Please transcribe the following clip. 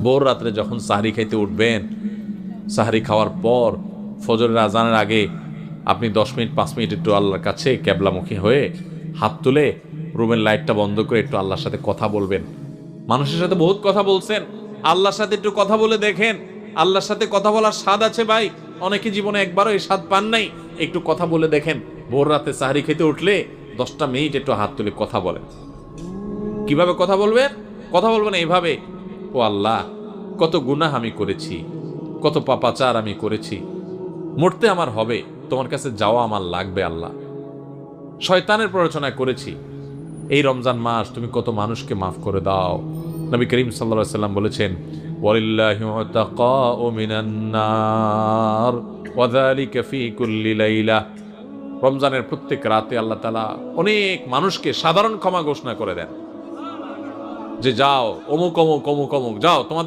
ভোর রাত্রে যখন সাহরি খাইতে উঠবেন, সাহরি খাওয়ার পর ফজরের আজানের আগে আপনি 10 মিনিট 5 মিনিট একটু আল্লাহর কাছে ক্যাবলামুখী হয়ে হাত তুলে রুমের লাইটটা বন্ধ করে একটু আল্লাহর সাথে কথা বলবেন। মানুষের সাথে বহুত কথা বলছেন, আল্লাহর সাথে একটু কথা বলে দেখেন। আল্লাহর সাথে কথা বলার স্বাদ আছে ভাই, অনেকে জীবনে একবারও এই স্বাদ পান নাই। একটু কথা বলে দেখেন, ভোর রাতে সাহরি খেতে উঠলে 10টা মিনিট একটু হাত তুলে কথা বলেন। কিভাবে কথা বলবেন? কথা বলবেন এইভাবে, ও আল্লাহ, কত গুনাহ আমি করেছি, কত পাপাচার আমি করেছি, মরতে আমার হবে, তোমার কাছে যাওয়া আমার লাগবে আল্লাহ। শয়তানের প্ররোচনা করেছি, এই রমজান মাস তুমি কত মানুষকে মাফ করে দাও। নবী করিম সাল্লাল্লাহু আলাইহি ওয়াসাল্লাম বলেছেন, ওয়ালিল্লাহি উতাকাউ মিনান নার ওয়া যালিকা ফি কুল্লি লাইলা। রমজানের প্রত্যেক রাতে আল্লাহ তাআলা অনেক মানুষকে সাধারণ ক্ষমা ঘোষণা করে দেন, যে যাও অমুক অমুক অমুক অমুক, যাও তোমাদের